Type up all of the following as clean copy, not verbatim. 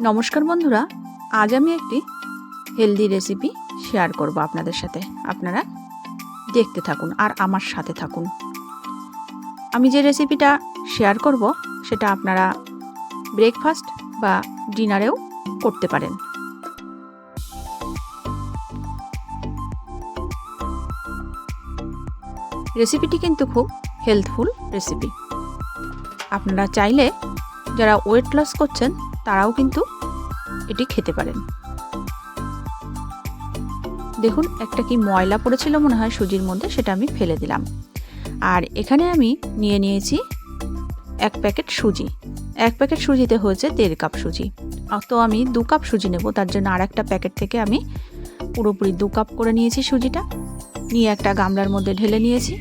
নমস্কার বন্ধুরা, আজ আমি একটি হেলদি রেসিপি শেয়ার করব আপনাদের সাথে। আপনারা দেখতে থাকুন আর আমার সাথে থাকুন। আমি যে রেসিপিটা শেয়ার করব সেটা আপনারা ব্রেকফাস্ট বা ডিনারেও করতে পারেন। রেসিপিটি কিন্তু খুব হেলথফুল রেসিপি। আপনারা চাইলে যারা ওয়েট লস করছেন তারাও কিন্তু এটি খেতে পারেন। দেখুন, একটা কি ময়লা পড়েছিল মনে হয় সুজির মধ্যে, সেটা আমি ফেলে দিলাম। আর এখানে আমি নিয়ে নিয়েছি 1 প্যাকেট সুজি। 1 প্যাকেট সুজিতে হয়েছে 1.5 কাপ সুজি। তো আমি 2 কাপ সুজি নেব, তার জন্য আর একটা প্যাকেট থেকে আমি পুরোপুরি 2 কাপ করে নিয়েছি সুজিটা। নিয়ে একটা গামলার মধ্যে ঢেলে নিয়েছি।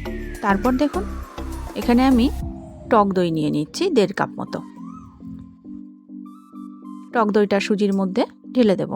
তারপর দেখুন, এখানে আমি টক দই নিয়ে নিচ্ছি 1.5 কাপ মতো। টক দইটা সুজির মধ্যে ঢেলে দেব।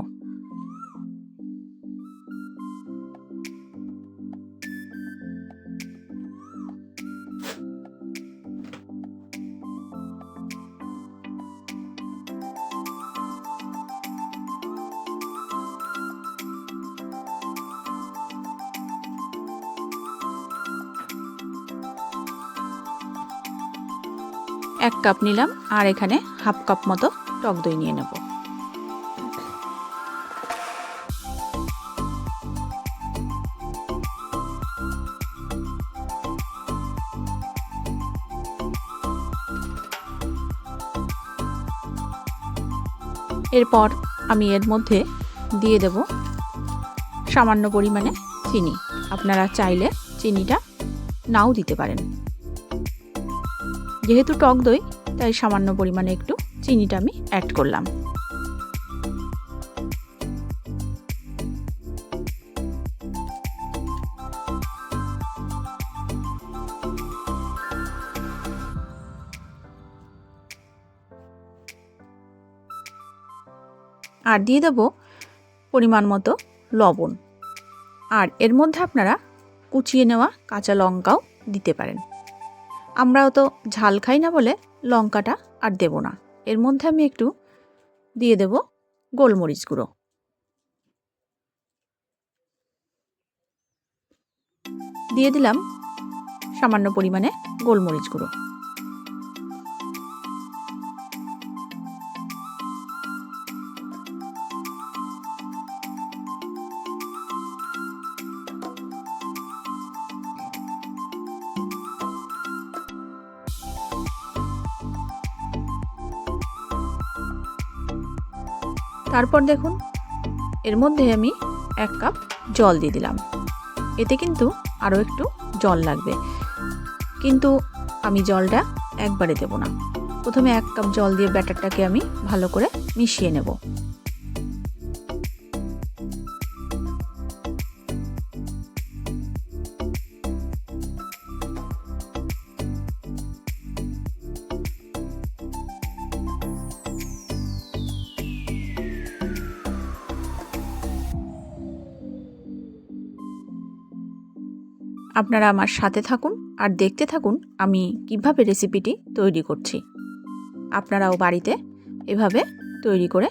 এক কাপ নিলাম আর এখানে হাফ কাপ মতো টক দই নিয়ে নেব। এরপর আমি এর মধ্যে দিয়ে দেব সামান্য পরিমাণে চিনি। আপনারা চাইলে চিনিটা নাও দিতে পারেন। যেহেতু টক দই, তাই সামান্য পরিমাণে একটু চিনিটা আমি অ্যাড করলাম। আর দিয়ে দেব পরিমাণ মতো লবণ। আর এর মধ্যে আপনারা কুচিয়ে নেওয়া কাঁচা লঙ্কাও দিতে পারেন। আমরাও তো ঝাল খাই না বলে লঙ্কাটা আর দেব না। এর মধ্যে আমি একটু দিয়ে দেব গোলমরিচ গুঁড়ো। দিয়ে দিলাম সামান্য পরিমাণে গোলমরিচ গুঁড়ো। তারপর দেখুন, এর মধ্যে আমি 1 কাপ জল দিয়ে দিলাম। এতে কিন্তু আরও একটু জল লাগবে, কিন্তু আমি জলটা একবারে দেব না। প্রথমে 1 কাপ জল দিয়ে ব্যাটারটাকে আমি ভালো করে মিশিয়ে নেব। আপনারা আমার সাথে থাকুন আর দেখতে থাকুন আমি কিভাবে রেসিপিটি তৈরি করছি। আপনারাও বাড়িতে এভাবে তৈরি করে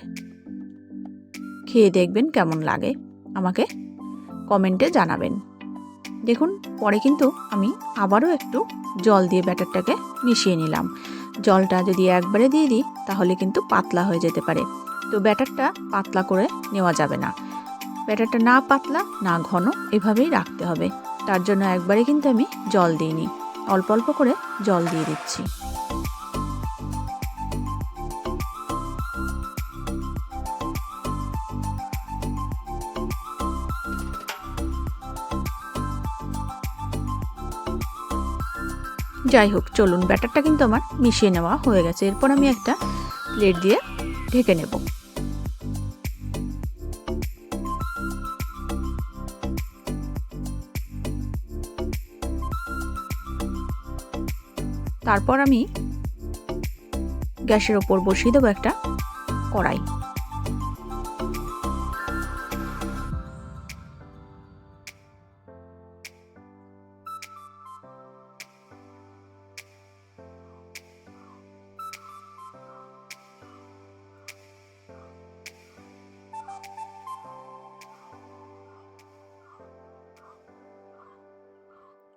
খেয়ে দেখবেন কেমন লাগে, আমাকে কমেন্টে জানাবেন। দেখুন, পরে কিন্তু আমি আবারও একটু জল দিয়ে ব্যাটারটাকে মিশিয়ে নিলাম। জলটা যদি একবারে দিয়ে দিই তাহলে কিন্তু পাতলা হয়ে যেতে পারে। তো ব্যাটারটা পাতলা করে নেওয়া যাবে না। ব্যাটারটা না পাতলা না ঘন, এভাবেই রাখতে হবে। তার জন্য একবারে কিন্তু আমি জল দিইনি, অল্প অল্প করে জল দিয়ে দিচ্ছি। যাই হোক, চলুন, ব্যাটারটা কিন্তু আমার মিশিয়ে নেওয়া হয়ে গেছে। এরপর আমি একটা প্লেট দিয়ে ঢেকে নেব। তারপর আমি গ্যাসের ওপর বসিয়ে দেবো একটা কড়াই।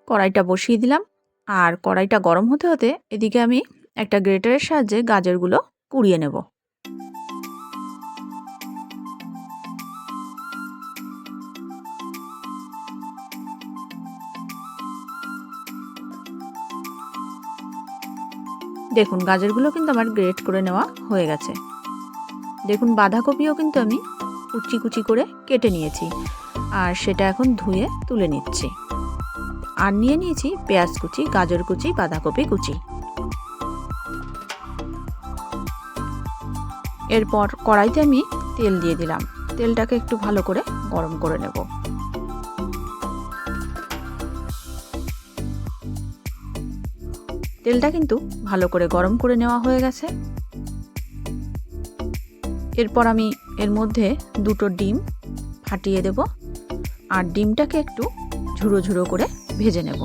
কড়াইটা বসিয়ে দিলাম, আর কড়াইটা গরম হতে হতে এদিকে আমি একটা গ্রেটারের সাহায্যে গাজরগুলো কুড়িয়ে নেব। দেখুন গাজরগুলো কিন্তু আমার গ্রেট করে নেওয়া হয়ে গেছে। দেখুন বাঁধাকপিও কিন্তু আমি কুচি কুচি করে কেটে নিয়েছি, আর সেটা এখন ধুয়ে তুলে নিচ্ছি। আর নিয়ে নিয়েছি পেঁয়াজ কুচি, গাজর কুচি, বাঁধাকপি কুচি। এরপর কড়াইতে আমি তেল দিয়ে দিলাম। তেলটাকে একটু ভালো করে গরম করে নেব। তেলটা কিন্তু ভালো করে গরম করে নেওয়া হয়ে গেছে। এরপর আমি এর মধ্যে দুটো ডিম ফাটিয়ে দেব, আর ডিমটাকে একটু ঝুড়ো ঝুড়ো করে ভেজে নেব।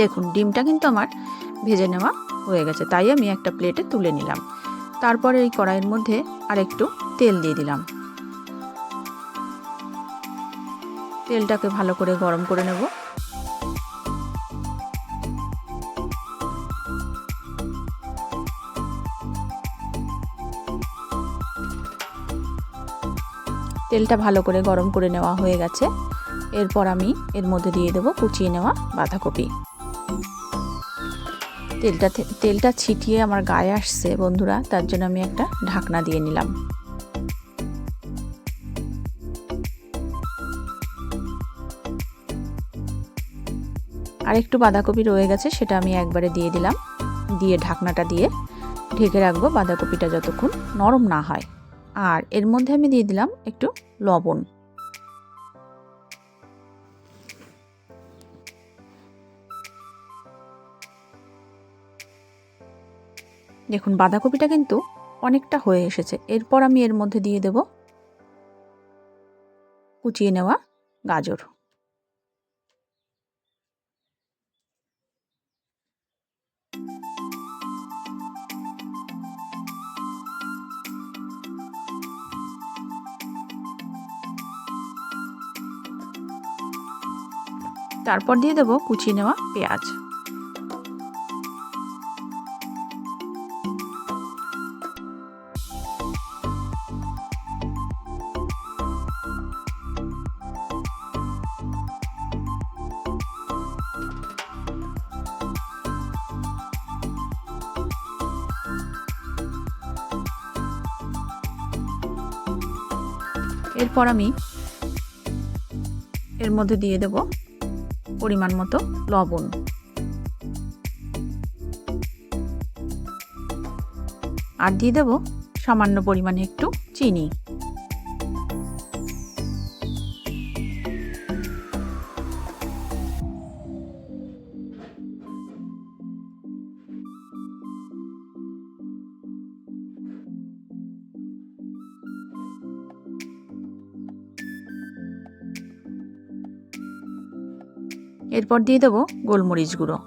দেখুন ডিমটা কিন্তু আমার ভেজে নেওয়া হয়ে গেছে, তাই আমি একটা প্লেটে তুলে নিলাম। তারপরে এই কড়াইয়ের মধ্যে আরেকটু তেল দিয়ে দিলাম। তেলটাকে ভালো করে গরম করে নেব। তেলটা ভালো করে গরম করে নেওয়া হয়ে গেছে। এরপর আমি এর মধ্যে দিয়ে দেব কুচিয়ে নেওয়া বাঁধাকপি। তেলটা ছিটিয়ে আমার গায়ে আসছে বন্ধুরা, তার জন্য আমি একটা ঢাকনা দিয়ে নিলাম। আর একটু বাঁধাকপি রয়ে গেছে, সেটা আমি একবারে দিয়ে দিলাম। দিয়ে ঢাকনাটা দিয়ে ঢেকে রাখবো বাঁধাকপিটা যতক্ষণ নরম না হয়। আর এর মধ্যে আমি দিয়ে দিলাম একটু লবণ। দেখুন বাঁধাকপিটা কিন্তু অনেকটা হয়ে এসেছে। এরপর আমি এর মধ্যে দিয়ে দেব কুচিয়ে নেওয়া গাজর। তারপর দিয়ে দেব কুচিয়ে নেওয়া পেঁয়াজ। এরপর আমি এর মধ্যে দিয়ে দেব পরিমাণ মতো লবণ। আর দিয়ে দেব সামান্য পরিমাণে একটু চিনি। এরপর দিয়ে দেব গোলমরিচ গুঁড়ো।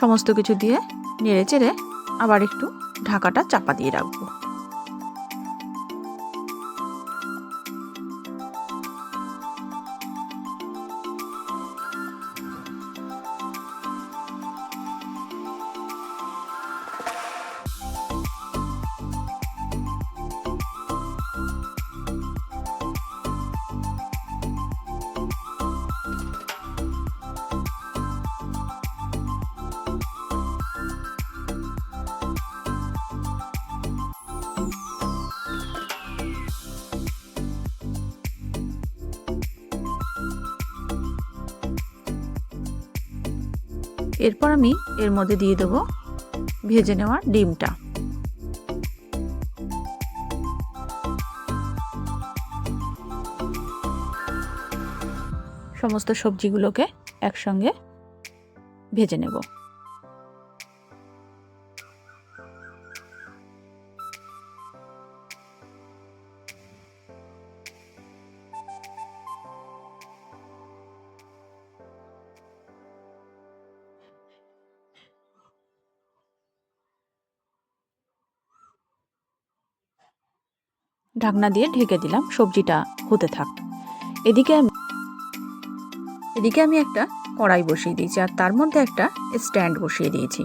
সমস্ত কিছু দিয়ে নেড়ে চেড়ে আবার একটু ঢাকাটা চাপা দিয়ে রাখবো। এরপর আমি এর মধ্যে দিয়ে দেব ভেজে নেওয়া ডিমটা। সমস্ত সবজিগুলোকে একসঙ্গে ভেজে নেব। ঢাকনা দিয়ে ঢেকে দিলাম, সবজিটা হতে থাক। এদিকে আমি একটা কড়াই বসিয়ে দিয়েছি আর তার মধ্যে একটা স্ট্যান্ড বসিয়ে দিয়েছি।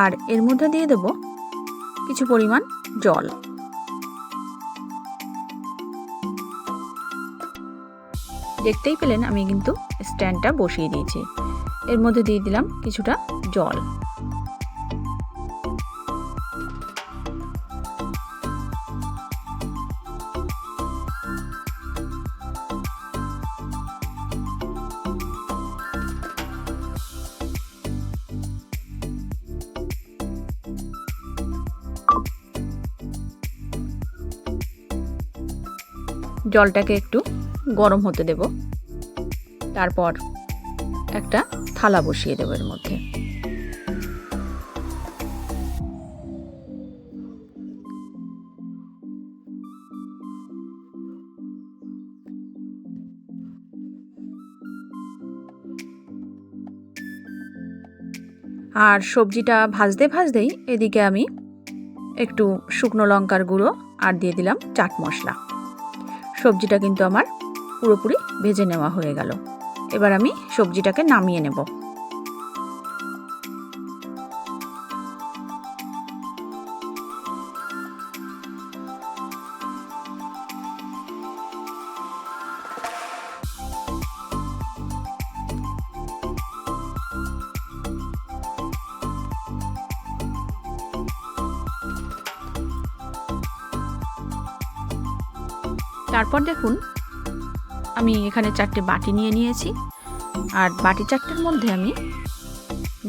আর এর মধ্যে দিয়ে দেব কিছু পরিমাণ জল। দেখতেই পেলেন আমি কিন্তু স্ট্যান্ডটা বসিয়ে দিয়েছি। এর মধ্যে দিয়ে দিলাম কিছুটা জল। জলটাকে একটু গরম হতে দেব। তারপর একটা থালা বসিয়ে দেব এর মধ্যে। আর সবজিটা ভাজতে ভাজতেই এদিকে আমি একটু শুকনো লঙ্কার গুঁড়ো আর দিয়ে দিলাম চাট মশলা। সবজিটা কিন্তু আমার পুরোপুরি ভেজে নেওয়া হয়ে গেল। এবার আমি সবজিটাকে নামিয়ে নেব। তারপর দেখুন আমি এখানে 4টে বাটি নিয়ে নিয়েছি আর বাটি 4টের মধ্যে আমি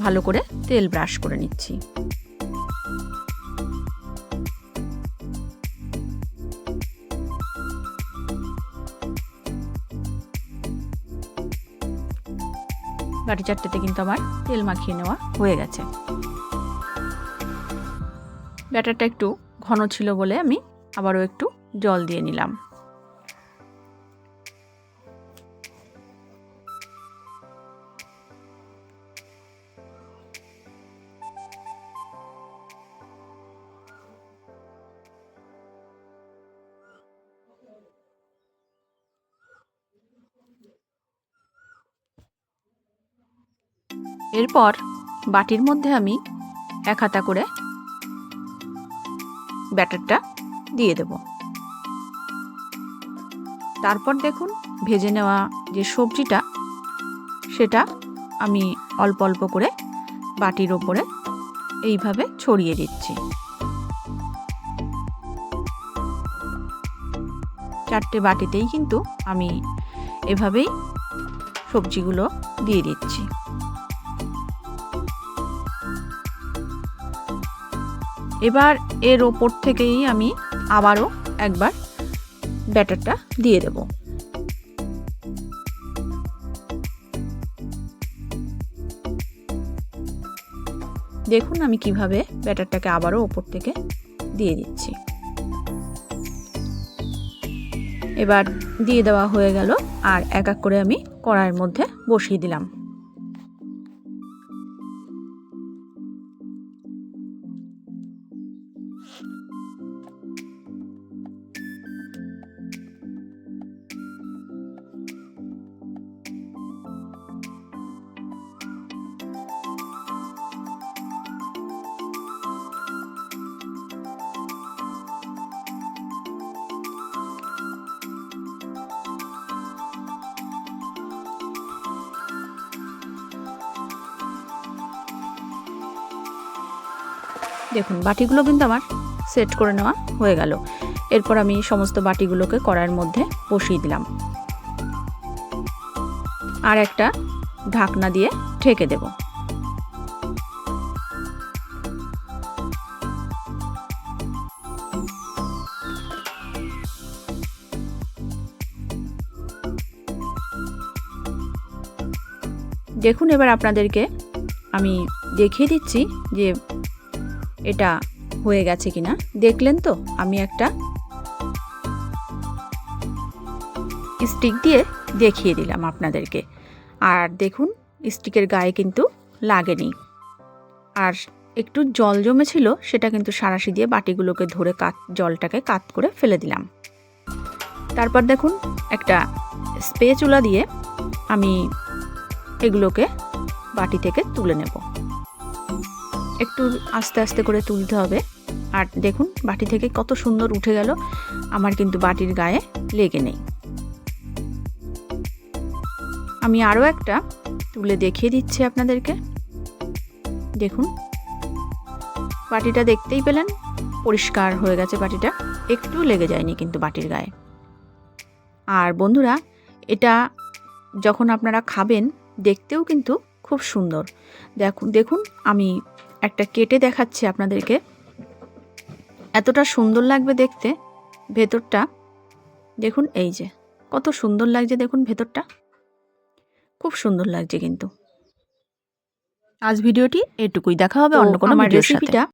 ভালো করে তেল ব্রাশ করে নিচ্ছি। বাটি 4টেতে কিন্তু আমার তেল মাখিয়ে নেওয়া হয়ে গেছে। ব্যাটারটা একটু ঘন ছিল বলে আমি আবারও একটু জল দিয়ে নিলাম। এরপর বাটির মধ্যে আমি 1 হাতা করে ব্যাটারটা দিয়ে দেব। তারপর দেখুন ভেজে নেওয়া যে সবজিটা সেটা আমি অল্প অল্প করে বাটির ওপরে এইভাবে ছড়িয়ে দিচ্ছি। 4টে বাটিতেই কিন্তু আমি এভাবেই সবজিগুলো দিয়ে দিচ্ছি। এবার এর ওপর থেকেই আমি আবারও একবার ব্যাটারটা দিয়ে দেব। দেখুন আমি কিভাবে ব্যাটারটাকে আবারও ওপর থেকে দিয়ে দিচ্ছি। এবার দিয়ে দেওয়া হয়ে গেল আর এক এক করে আমি কড়াইয়ের মধ্যে বসিয়ে দিলাম। দেখুন বাটিগুলো কিন্তু আমার সেট করে নেওয়া হয়ে গেল। এরপর আমি সমস্ত বাটিগুলোকে কড়াইয়ের মধ্যে বসিয়ে দিলাম আর একটা ঢাকনা দিয়ে ঢেকে দেব। দেখুন এবার আপনাদেরকে আমি দেখিয়ে দিচ্ছি যে এটা হয়ে গেছে কিনা। দেখলেন তো আমি একটা স্টিক দিয়ে দেখিয়ে দিলাম আপনাদেরকে। আর দেখুন স্টিকের গায়ে কিন্তু লাগেনি। আর একটু জল জমেছিল, সেটা কিন্তু সাঁড়াশি দিয়ে বাটিগুলোকে ধরে জলটাকে কাত করে ফেলে দিলাম। তারপর দেখুন একটা স্পেচুলা দিয়ে আমি এগুলোকে বাটি থেকে তুলে নেব। একটু আস্তে আস্তে করে তুলতে হবে। আর দেখুন বাটি থেকে কত সুন্দর উঠে গেল, আমার কিন্তু বাটির গায়ে লেগে নেই। আমি আরও একটা তুলে দেখিয়ে দিচ্ছি আপনাদেরকে। দেখুন বাটিটা দেখতেই পেলেন, পরিষ্কার হয়ে গেছে বাটিটা, একটু লেগে যায়নি কিন্তু বাটির গায়ে। আর বন্ধুরা এটা যখন আপনারা খাবেন দেখতেও কিন্তু খুব সুন্দর। দেখুন আমি একটা কেটে দেখাচ্ছি আপনাদেরকে, এতটা সুন্দর লাগবে দেখতে। ভেতরটা দেখুন, এই যে কত সুন্দর লাগছে, দেখুন ভেতরটা খুব সুন্দর লাগছে কিন্তু। আজ ভিডিওটি এটুকুই, দেখা হবে অন্য কোনো ভিডিওর সাথে।